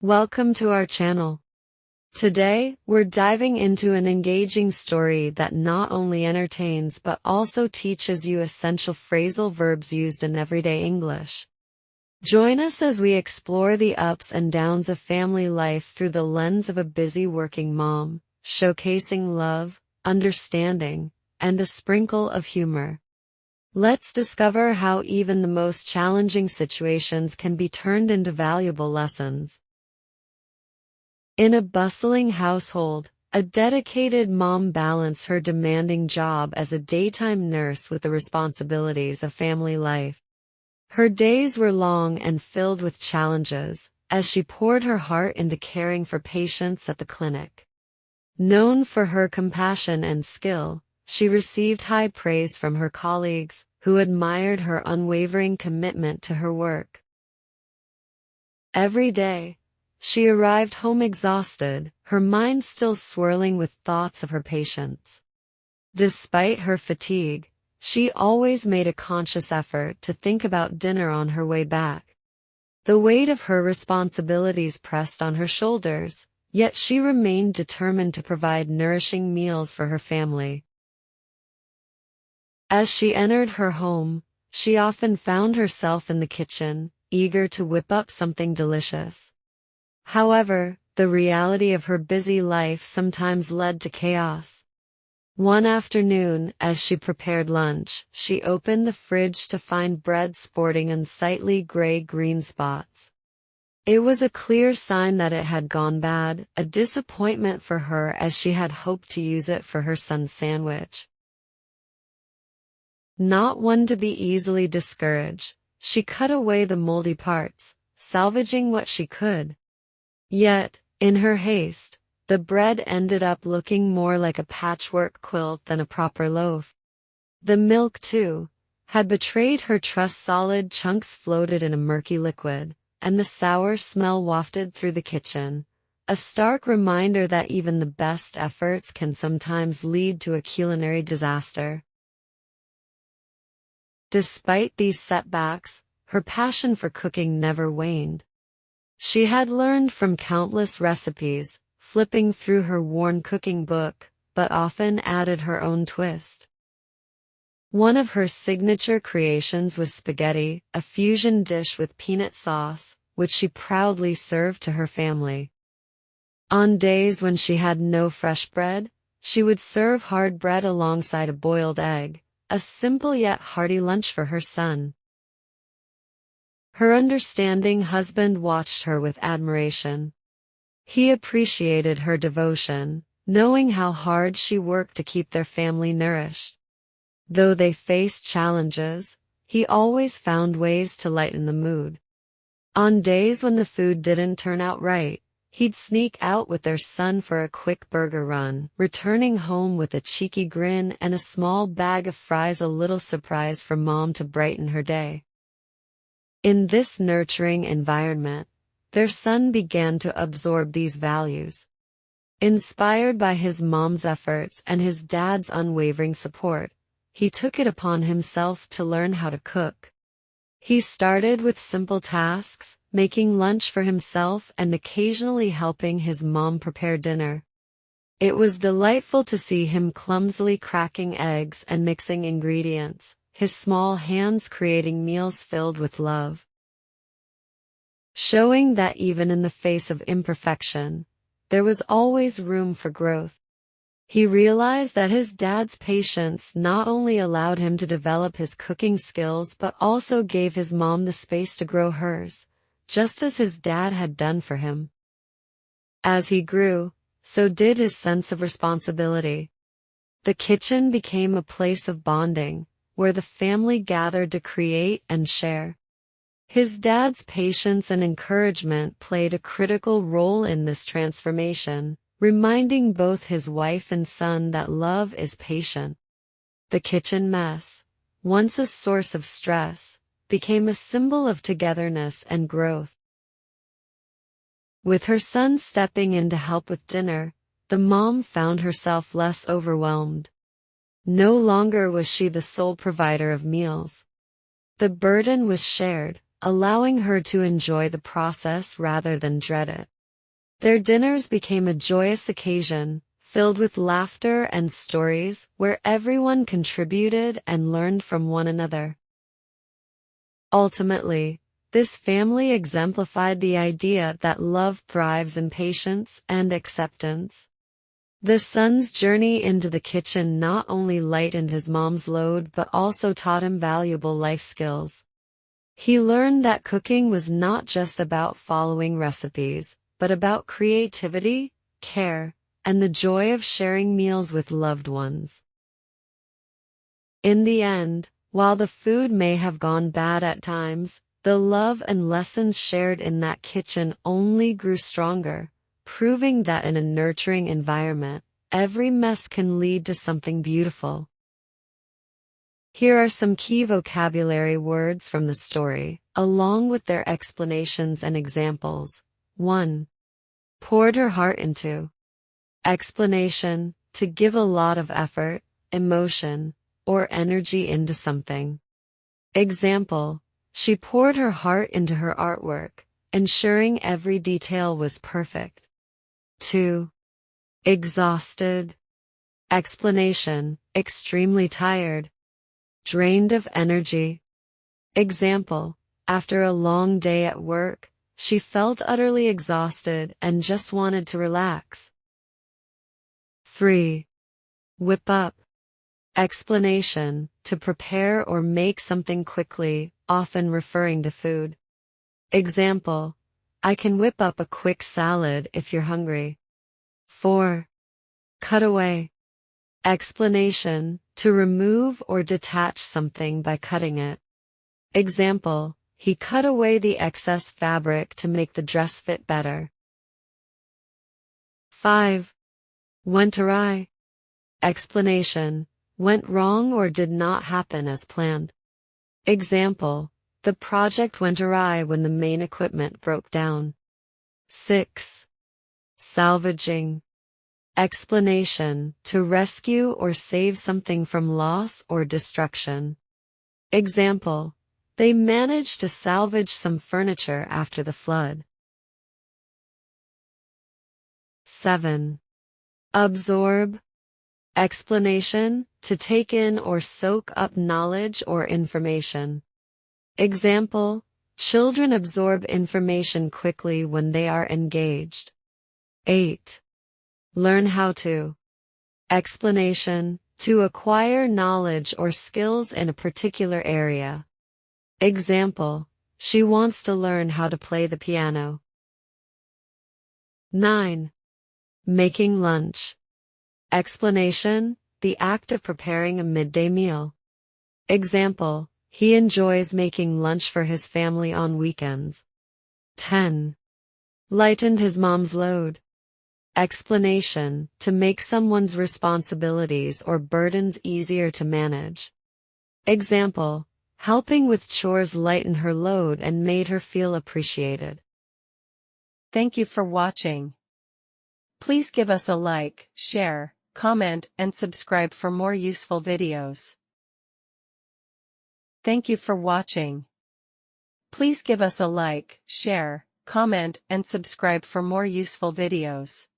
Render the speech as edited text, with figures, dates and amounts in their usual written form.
Welcome to our channel. Today, we're diving into an engaging story that not only entertains but also teaches you essential phrasal verbs used in everyday English. Join us as we explore the ups and downs of family life through the lens of a busy working mom, showcasing love, understanding, and a sprinkle of humor. Let's discover how even the most challenging situations can be turned into valuable lessons. In a bustling household, a dedicated mom balanced her demanding job as a daytime nurse with the responsibilities of family life. Her days were long and filled with challenges, as she poured her heart into caring for patients at the clinic. Known for her compassion and skill, she received high praise from her colleagues, who admired her unwavering commitment to her work. Every day, she arrived home exhausted, her mind still swirling with thoughts of her patients. Despite her fatigue, she always made a conscious effort to think about dinner on her way back. The weight of her responsibilities pressed on her shoulders, yet she remained determined to provide nourishing meals for her family. As she entered her home, she often found herself in the kitchen, eager to whip up something delicious. However, the reality of her busy life sometimes led to chaos. One afternoon, as she prepared lunch, she opened the fridge to find bread sporting unsightly gray-green spots. It was a clear sign that it had gone bad, a disappointment for her as she had hoped to use it for her son's sandwich. Not one to be easily discouraged, she cut away the moldy parts, salvaging what she could. Yet, in her haste, the bread ended up looking more like a patchwork quilt than a proper loaf. The milk, too, had betrayed her trust. Solid chunks floated in a murky liquid, and the sour smell wafted through the kitchen, a stark reminder that even the best efforts can sometimes lead to a culinary disaster. Despite these setbacks, her passion for cooking never waned. She had learned from countless recipes, flipping through her worn cooking book, but often added her own twist. One of her signature creations was spaghetti, a fusion dish with peanut sauce, which she proudly served to her family. On days when she had no fresh bread, she would serve hard bread alongside a boiled egg, a simple yet hearty lunch for her son. Her understanding husband watched her with admiration. He appreciated her devotion, knowing how hard she worked to keep their family nourished. Though they faced challenges, he always found ways to lighten the mood. On days when the food didn't turn out right, he'd sneak out with their son for a quick burger run, returning home with a cheeky grin and a small bag of fries, a little surprise for mom to brighten her day. In this nurturing environment, their son began to absorb these values. Inspired by his mom's efforts and his dad's unwavering support, he took it upon himself to learn how to cook. He started with simple tasks, making lunch for himself and occasionally helping his mom prepare dinner. It was delightful to see him clumsily cracking eggs and mixing ingredients, his small hands creating meals filled with love. Showing that even in the face of imperfection, there was always room for growth. He realized that his dad's patience not only allowed him to develop his cooking skills but also gave his mom the space to grow hers, just as his dad had done for him. As he grew, so did his sense of responsibility. The kitchen became a place of bonding, where the family gathered to create and share. His dad's patience and encouragement played a critical role in this transformation, reminding both his wife and son that love is patient. The kitchen mess, once a source of stress, became a symbol of togetherness and growth. With her son stepping in to help with dinner, the mom found herself less overwhelmed. No longer was she the sole provider of meals. The burden was shared, allowing her to enjoy the process rather than dread it. Their dinners became a joyous occasion, filled with laughter and stories, where everyone contributed and learned from one another. Ultimately, this family exemplified the idea that love thrives in patience and acceptance. The son's journey into the kitchen not only lightened his mom's load but also taught him valuable life skills. He learned that cooking was not just about following recipes, but about creativity, care, and the joy of sharing meals with loved ones. In the end, while the food may have gone bad at times, the love and lessons shared in that kitchen only grew stronger, proving that in a nurturing environment, every mess can lead to something beautiful. Here are some key vocabulary words from the story, along with their explanations and examples. 1. Poured her heart into. Explanation: to give a lot of effort, emotion, or energy into something. Example: she poured her heart into her artwork, ensuring every detail was perfect. 2. Exhausted. Explanation: extremely tired, drained of energy. Example: after a long day at work, she felt utterly exhausted and just wanted to relax. 3. Whip up. Explanation: to prepare or make something quickly, often referring to food. Example: I can whip up a quick salad if you're hungry. 4. Cut away. Explanation: to remove or detach something by cutting it. Example: he cut away the excess fabric to make the dress fit better. 5. Went awry. Explanation: went wrong or did not happen as planned. Example: the project went awry when the main equipment broke down. 6. Salvaging. Explanation: to rescue or save something from loss or destruction. Example: they managed to salvage some furniture after the flood. 7. Absorb. Explanation: to take in or soak up knowledge or information. Example: children absorb information quickly when they are engaged. 8. Learn how to. Explanation: to acquire knowledge or skills in a particular area. Example: she wants to learn how to play the piano. 9. Making lunch. Explanation: the act of preparing a midday meal. Example: he enjoys making lunch for his family on weekends. 10. Lightened his mom's load. Explanation: to make someone's responsibilities or burdens easier to manage. Example: helping with chores lightened her load and made her feel appreciated. Thank you for watching. Please give us a like, share, comment, and subscribe for more useful videos. Thank you for watching. Please give us a like, share, comment, and subscribe for more useful videos.